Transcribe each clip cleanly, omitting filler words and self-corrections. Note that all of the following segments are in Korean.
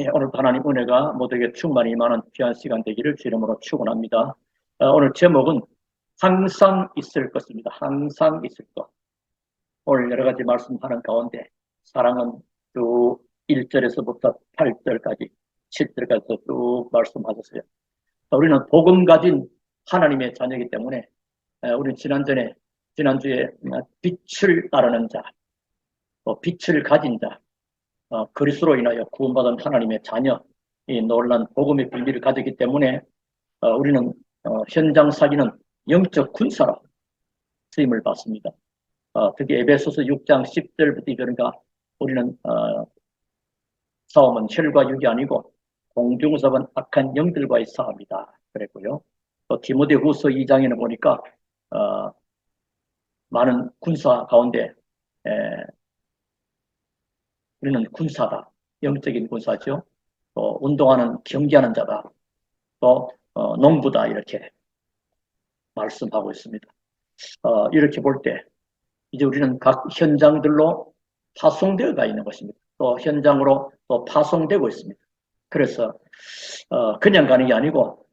예, 오늘도 하나님 은혜가 모두에게 충만히 임하는 귀한 시간 되기를 주 이름으로 축원합니다. 오늘 제목은 항상 있을 것입니다. 항상 있을 것. 오늘 여러 가지 말씀하는 가운데 사랑은 쭉 1절에서부터 8절까지 7절까지 쭉 말씀하셨어요. 우리는 복음 가진 하나님의 자녀이기 때문에 우리는 지난주에 빛을 따르는 자, 또 빛을 가진 자, 그리스도로 인하여 구원받은 하나님의 자녀, 이 놀란 복음의 비밀을 가졌기 때문에 우리는 현장 살리는 영적 군사로 쓰임을 받습니다. 특히 에베소서 6장 10절부터 그러니까 우리는 싸움은 혈과 육이 아니고 공중섭은 악한 영들과의 싸움이다 그랬고요. 또 디모데후서 2장에는 보니까 많은 군사 가운데 우리는 군사다. 영적인 군사죠. 또 운동하는 경기하는 자다. 또 농부다 이렇게 말씀하고 있습니다. 이렇게 볼 때 이제 우리는 각 현장들로 파송되어 가 있는 것입니다. 또 현장으로 또 파송되고 있습니다. 그래서 그냥 가는 게 아니고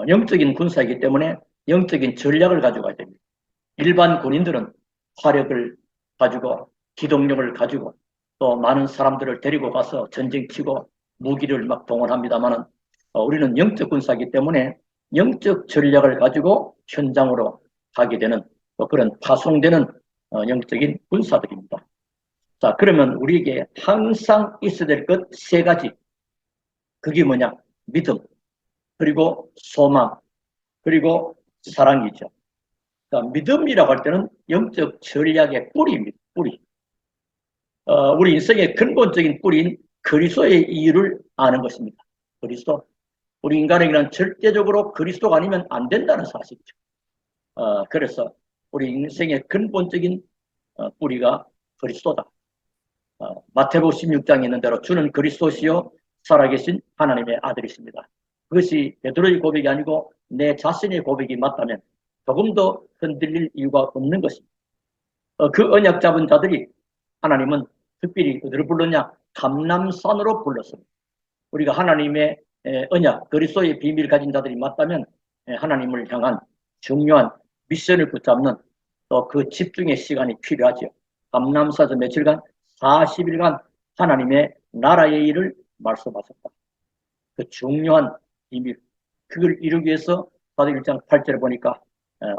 영적인 군사이기 때문에 영적인 전략을 가지고 가야 됩니다. 일반 군인들은 화력을 가지고 기동력을 가지고 또 많은 사람들을 데리고 가서 전쟁 치고 무기를 막 동원합니다만 우리는 영적 군사이기 때문에 영적 전략을 가지고 현장으로 가게 되는 그런 파송되는 영적인 군사들입니다. 자, 그러면 우리에게 항상 있어야 될 것 세 가지. 그게 뭐냐? 믿음, 그리고 소망, 그리고 사랑이죠. 자, 믿음이라고 할 때는 영적 전략의 뿌리입니다. 뿌리. 우리 인생의 근본적인 뿌리인 그리스도의 이유를 아는 것입니다. 그리스도. 우리 인간에게는 절대적으로 그리스도가 아니면 안 된다는 사실이죠. 그래서 우리 인생의 근본적인 뿌리가 그리스도다. 마태복음 16장에 있는 대로 주는 그리스도시요 살아계신 하나님의 아들이십니다. 그것이 베드로의 고백이 아니고 내 자신의 고백이 맞다면 조금 더 흔들릴 이유가 없는 것입니다. 그 언약 잡은 자들이 하나님은 특별히 어디로 불렀냐? 감람산으로 불렀습니다. 우리가 하나님의 언약, 그리스도의 비밀을 가진 자들이 맞다면 하나님을 향한 중요한 미션을 붙잡는 또 그 집중의 시간이 필요하죠. 감람산에서 며칠간 40일간 하나님의 나라의 일을 말씀하셨다. 그 중요한 비밀, 그걸 이루기 위해서 사도행 1장 8절에 보니까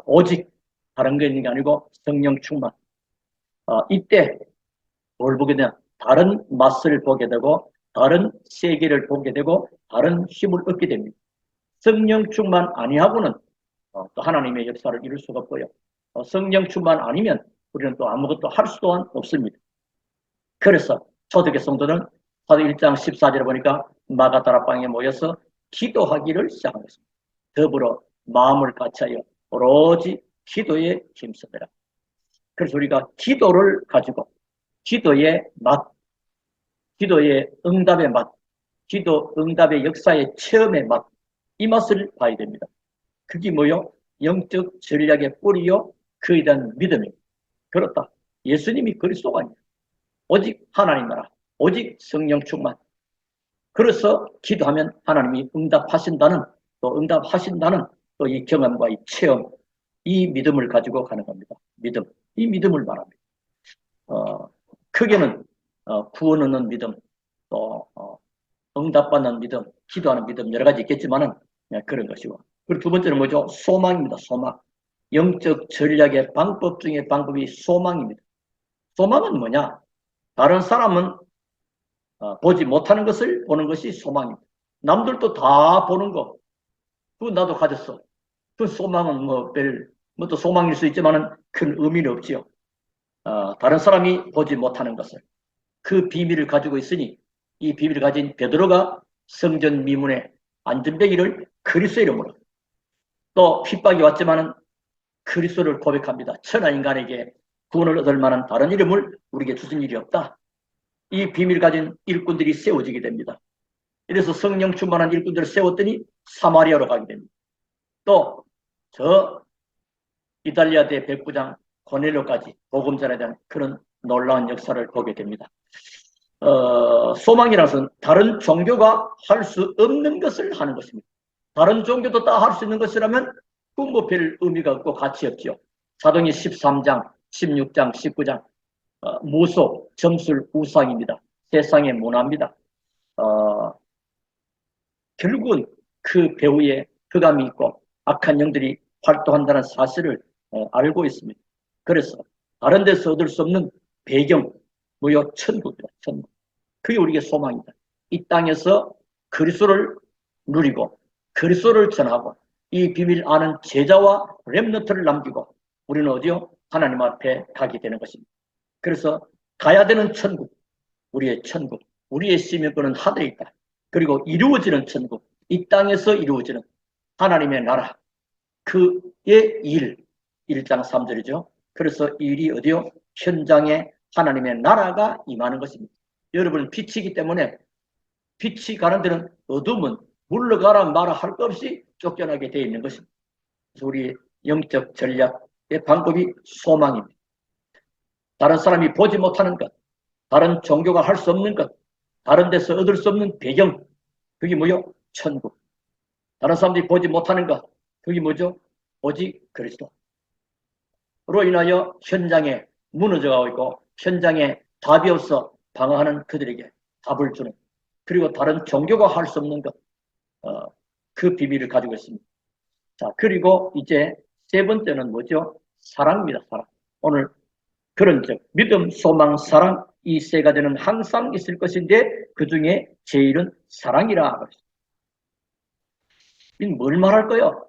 오직 다른 게 있는 게 아니고 성령 충만. 이때 뭘 보게 되냐? 다른 맛을 보게 되고 다른 세계를 보게 되고 다른 힘을 얻게 됩니다. 성령 충만 아니하고는 또 하나님의 역사를 이룰 수가 없고요. 성령 충만 아니면 우리는 또 아무것도 할 수도 없습니다. 그래서 초대교회 성도는 사도 1장 14절에 보니까 마가다락방에 모여서 기도하기를 시작한 것입니다. 더불어 마음을 같이하여 오로지 기도에 힘쓰더라. 그래서 우리가 기도를 가지고 기도의 맛, 기도의 응답의 맛, 기도 응답의 역사의 체험의 맛, 이 맛을 봐야 됩니다. 그게 뭐요? 영적 전략의 뿌리요, 그에 대한 믿음입니다. 그렇다. 예수님이 그리스도가 아니에요. 오직 하나님 나라, 오직 성령 충만. 그래서 기도하면 하나님이 응답하신다는 또 이 경험과 이 체험, 이 믿음을 가지고 가는 겁니다. 믿음, 이 믿음을 말합니다. 크게는 구원 얻는 믿음, 또 응답받는 믿음, 기도하는 믿음 여러 가지 있겠지만은 그런 것이고. 그리고 두 번째는 뭐죠? 소망입니다. 소망. 영적 전략의 방법 중에 방법이 소망입니다. 소망은 뭐냐? 다른 사람은 보지 못하는 것을 보는 것이 소망입니다. 남들도 다 보는 거, 그거 나도 가졌어. 그 소망은 또 소망일 수 있지만은 큰 의미는 없지요. 다른 사람이 보지 못하는 것을. 그 비밀을 가지고 있으니 이 비밀을 가진 베드로가 성전 미문에 안전뱅이를 그리스도의 이름으로 또 핍박이 왔지만은 그리스도를 고백합니다. 천하 인간에게 구원을 얻을 만한 다른 이름을 우리에게 주신 일이 없다. 이 비밀을 가진 일꾼들이 세워지게 됩니다. 이래서 성령 충만한 일꾼들을 세웠더니 사마리아로 가게 됩니다. 또 저 이탈리아 대 백부장 고넬료까지 복음 전에 대한 그런 놀라운 역사를 보게 됩니다. 소망이라는 것은 다른 종교가 할 수 없는 것을 하는 것입니다. 다른 종교도 다 할 수 있는 것이라면 그건 뭐 별 의미가 없고 가치 없죠. 사도행전 13장, 16장, 19장 무소, 점술, 우상입니다. 세상의 문화입니다. 결국은 그 배후에 흑암이 있고 악한 영들이 활동한다는 사실을 알고 있습니다. 그래서 다른 데서 얻을 수 없는 배경, 뭐요? 천국이다. 천국. 그게 우리의 소망이다. 이 땅에서 그리스도를 누리고 그리스도를 전하고 이 비밀 아는 제자와 렘너트를 남기고 우리는 어디요? 하나님 앞에 가게 되는 것입니다. 그래서 가야 되는 천국, 우리의 천국, 우리의 시민권은 하늘에 있다. 그리고 이루어지는 천국, 이 땅에서 이루어지는 하나님의 나라, 그의 일, 1장 3절이죠. 그래서 이 일이 어디요? 현장에 하나님의 나라가 임하는 것입니다. 여러분 빛이기 때문에 빛이 가는 데는 어둠은 물러가라 마라 할 것 없이 쫓겨나게 되어 있는 것입니다. 그래서 우리 영적 전략의 방법이 소망입니다. 다른 사람이 보지 못하는 것, 다른 종교가 할 수 없는 것, 다른 데서 얻을 수 없는 배경, 그게 뭐요? 천국. 다른 사람들이 보지 못하는 것, 그게 뭐죠? 오직 그리스도로 인하여 현장에 무너져가고 있고 현장에 답이 없어 방황하는 그들에게 답을 주는, 그리고 다른 종교가 할 수 없는 것, 그 비밀을 가지고 있습니다. 자, 그리고 이제 세 번째는 뭐죠? 사랑입니다. 사랑. 오늘 그런 즉 믿음, 소망, 사랑 이 세 가지는 항상 있을 것인데 그 중에 제일은 사랑이라. 뭘 말할까요?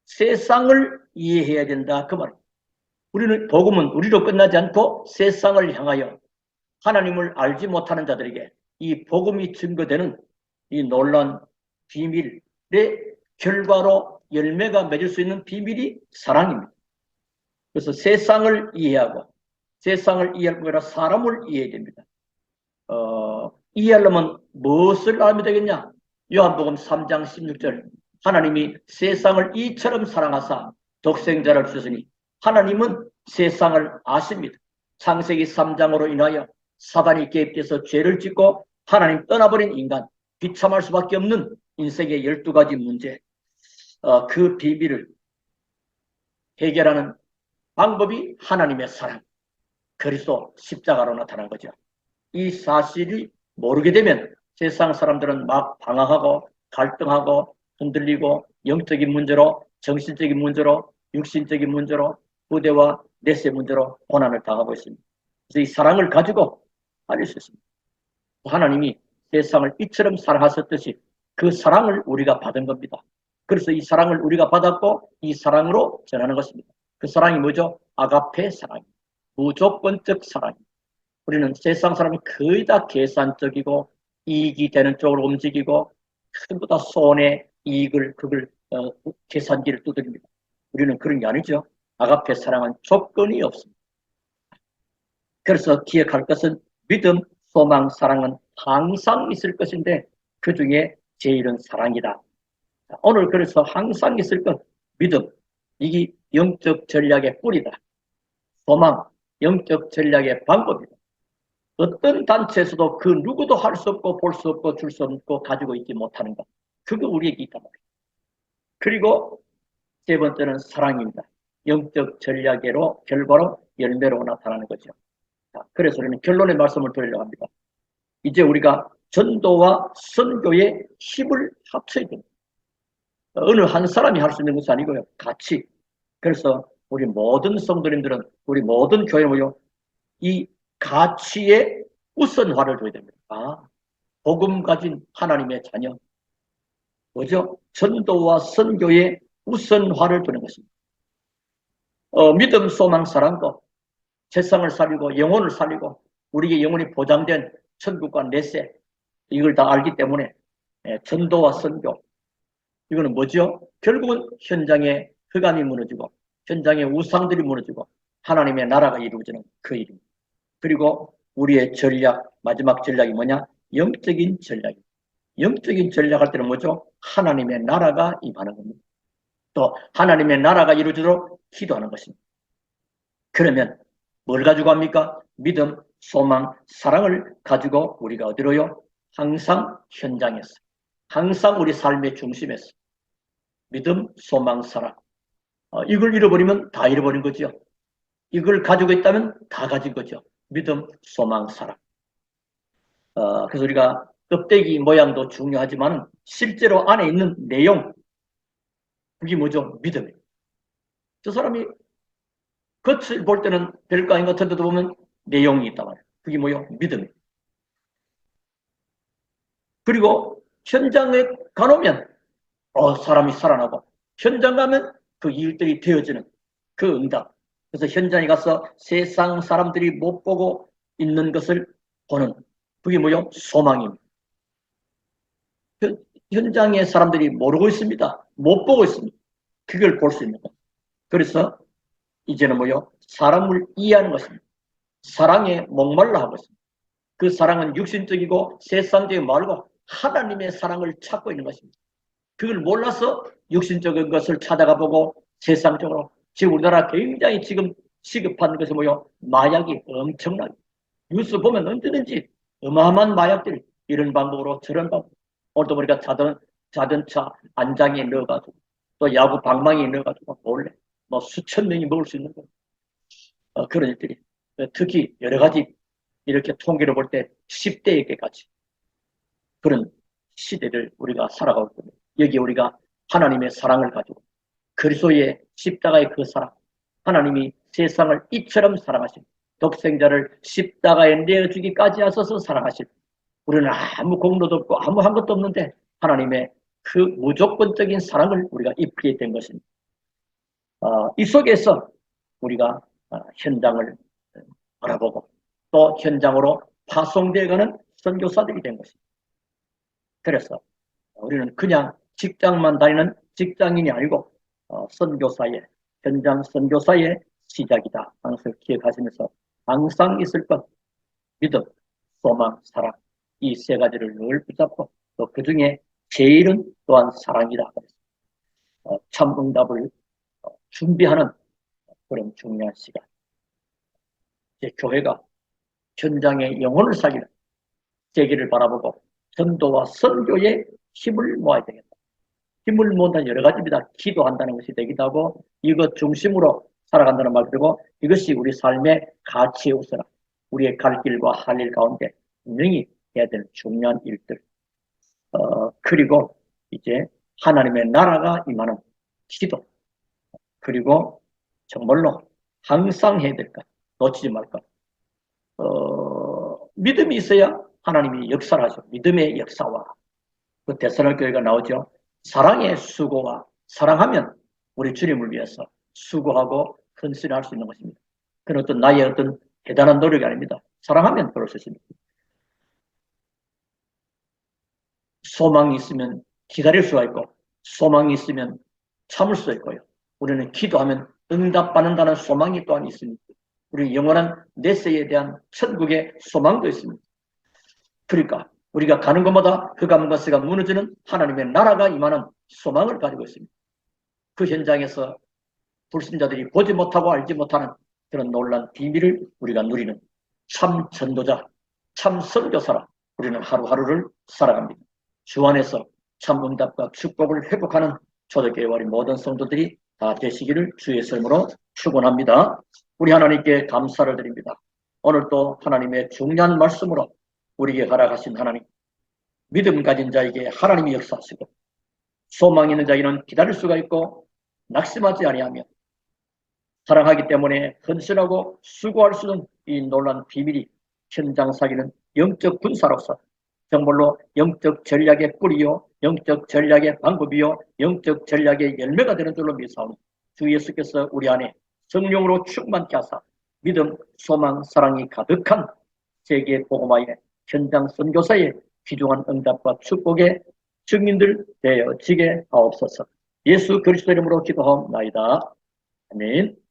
세상을 이해해야 된다 그 말. 우리는 복음은 우리로 끝나지 않고 세상을 향하여 하나님을 알지 못하는 자들에게 이 복음이 증거되는 이 놀라운 비밀의 결과로 열매가 맺을 수 있는 비밀이 사랑입니다. 그래서 세상을 이해하고 세상을 이해할 거라 사람을 이해해야 됩니다. 이해하려면 무엇을 알면 되겠냐? 요한복음 3장 16절 하나님이 세상을 이처럼 사랑하사 독생자를 주셨으니 하나님은 세상을 아십니다. 창세기 3장으로 인하여 사단이 개입돼서 죄를 짓고 하나님 떠나버린 인간, 비참할 수밖에 없는 인생의 12가지 문제, 그 비밀을 해결하는 방법이 하나님의 사랑, 그리스도 십자가로 나타난 거죠. 이 사실이 모르게 되면 세상 사람들은 막 방황하고 갈등하고 흔들리고 영적인 문제로, 정신적인 문제로, 육신적인 문제로, 부대와 내세 문제로 고난을 당하고 있습니다. 그래서 이 사랑을 가지고 알릴 수 있습니다. 하나님이 세상을 이처럼 사랑하셨듯이 그 사랑을 우리가 받은 겁니다. 그래서 이 사랑을 우리가 받았고 이 사랑으로 전하는 것입니다. 그 사랑이 뭐죠? 아가페 사랑입니다. 무조건적 사랑입니다. 우리는 세상 사람이 거의 다 계산적이고 이익이 되는 쪽으로 움직이고 전부 다 손해, 이익을 그걸 계산기를 두드립니다. 우리는 그런 게 아니죠. 아가페 사랑은 조건이 없습니다. 그래서 기억할 것은 믿음, 소망, 사랑은 항상 있을 것인데 그 중에 제일은 사랑이다. 오늘 그래서 항상 있을 것 믿음, 이게 영적 전략의 뿌리다. 소망, 영적 전략의 방법이다. 어떤 단체에서도 그 누구도 할 수 없고 볼 수 없고 줄 수 없고 가지고 있지 못하는 것. 그거 우리에게 있단 말이에요. 그리고 세 번째는 사랑입니다. 영적 전략으로 결과로 열매로 나타나는 거죠. 자, 그래서 우리는 결론의 말씀을 드리려고 합니다. 이제 우리가 전도와 선교의 힘을 합쳐야 됩니다. 어느 한 사람이 할 수 있는 것이 아니고요. 같이. 그래서 우리 모든 성도님들은 우리 모든 교회는요. 이 가치의 우선화를 둬야 됩니다. 복음 가진 하나님의 자녀. 뭐죠? 전도와 선교의 우선화를 두는 것입니다. 믿음, 소망, 사랑도 세상을 살리고 영혼을 살리고 우리의 영혼이 보장된 천국과 내세 이걸 다 알기 때문에 전도와 선교 이거는 뭐죠? 결국은 현장에 흑암이 무너지고 현장에 우상들이 무너지고 하나님의 나라가 이루어지는 그 일입니다. 그리고 우리의 전략, 마지막 전략이 뭐냐? 영적인 전략입니다. 영적인 전략할 때는 뭐죠? 하나님의 나라가 임하는 겁니다. 또 하나님의 나라가 이루어지도록 기도하는 것입니다. 그러면 뭘 가지고 합니까? 믿음, 소망, 사랑을 가지고 우리가 어디로요? 항상 현장에서, 항상 우리 삶의 중심에서 믿음, 소망, 사랑. 이걸 잃어버리면 다 잃어버린 거죠. 이걸 가지고 있다면 다 가진 거죠. 믿음, 소망, 사랑. 그래서 우리가 껍데기 모양도 중요하지만 실제로 안에 있는 내용, 그게 뭐죠? 믿음이에요. 저 사람이 겉을 볼 때는 별거 아닌 것 같은데도 보면 내용이 있단 말이에요. 그게 뭐예요? 믿음이에요. 그리고 현장에 가놓으면 사람이 살아나고 현장 가면 그 일들이 되어지는 그 응답. 그래서 현장에 가서 세상 사람들이 못 보고 있는 것을 보는 그게 뭐예요? 소망입니다. 현장에 사람들이 모르고 있습니다. 못 보고 있습니다. 그걸 볼 수 있는 것. 그래서 이제는 뭐요? 사람을 이해하는 것입니다. 사랑에 목말라 하고 있습니다. 그 사랑은 육신적이고 세상적이 말고 하나님의 사랑을 찾고 있는 것입니다. 그걸 몰라서 육신적인 것을 찾아가 보고 세상적으로 지금 우리나라 굉장히 지금 시급한 것이 뭐요? 마약이 엄청나게 뉴스 보면 언제든지 어마어마한 마약들이 이런 방법으로 저런 방법 오늘도 보니까 자동차 안장에 넣어가지고 또 야구 방망이에 넣어가지고 몰래 뭐 수천 명이 먹을 수 있는 거 그런 일들이 특히 여러 가지 이렇게 통계를 볼 때 10대에게까지 그런 시대를 우리가 살아가고 있거든요. 여기 우리가 하나님의 사랑을 가지고 그리스도의 십자가의 그 사랑 하나님이 세상을 이처럼 사랑하신 독생자를 십자가에 내어주기까지 하셔서 사랑하신 우리는 아무 공로도 없고 아무 한 것도 없는데 하나님의 그 무조건적인 사랑을 우리가 입게 된 것입니다. 이 속에서 우리가 현장을 바라보고 또 현장으로 파송되어가는 선교사들이 된 것입니다. 그래서 우리는 그냥 직장만 다니는 직장인이 아니고 선교사의 현장 선교사의 시작이다. 항상 기억하시면서 항상 있을 것 믿음, 소망, 사랑 이 세 가지를 늘 붙잡고 또 그 중에 제일은 또한 사랑이다. 참 응답을 준비하는 그런 중요한 시간. 이제 교회가 현장의 영혼을 살리는 세계를 바라보고 전도와 선교에 힘을 모아야 되겠다. 힘을 모은다는 여러 가지입니다. 기도한다는 것이 되기도 하고 이것 중심으로 살아간다는 말 그리고 이것이 우리 삶의 가치의 우선함. 우리의 갈 길과 할 일 가운데 분명히 해야 되는 중요한 일들. 그리고 이제 하나님의 나라가 임하는 기도. 그리고 정말로 항상 해야 될 것. 놓치지 말 것. 믿음이 있어야 하나님이 역사를 하죠. 믿음의 역사와 그 데살로니가 나오죠. 사랑의 수고와 사랑하면 우리 주님을 위해서 수고하고 헌신할 수 있는 것입니다. 그건 어떤 나의 어떤 대단한 노력이 아닙니다. 사랑하면 그럴 수 있습니다. 소망이 있으면 기다릴 수가 있고 소망이 있으면 참을 수 있고요. 우리는 기도하면 응답받는다는 소망이 또한 있습니다. 우리 영원한 내세에 대한 천국의 소망도 있습니다. 그러니까 우리가 가는 곳마다 그 가는 것가 무너지는 하나님의 나라가 임하는 소망을 가지고 있습니다. 그 현장에서 불신자들이 보지 못하고 알지 못하는 그런 놀란 비밀을 우리가 누리는 참 전도자, 참 선교사라 우리는 하루하루를 살아갑니다. 주 안에서 참 응답과 축복을 회복하는 초대교회와 우리 모든 성도들이 다 되시기를 주의 이름으로 축원합니다. 우리 하나님께 감사를 드립니다. 오늘 또 하나님의 중요한 말씀으로 우리에게 허락하신 하나님, 믿음 가진 자에게 하나님이 역사하시고 소망 있는 자에게는 기다릴 수가 있고 낙심하지 아니하며 사랑하기 때문에 헌신하고 수고할 수 있는 이 놀라운 비밀이 현장 사기는 영적 군사로서 정말로 영적 전략의 뿌리요 영적 전략의 방법이요 영적 전략의 열매가 되는 줄로 믿사오니 주 예수께서 우리 안에 성령으로 충만케 하사 믿음, 소망, 사랑이 가득한 세계 복음화의 현장 선교사의 귀중한 응답과 축복의 증인들 되어지게 하옵소서. 예수 그리스도 이름으로 기도하옵나이다. 아멘.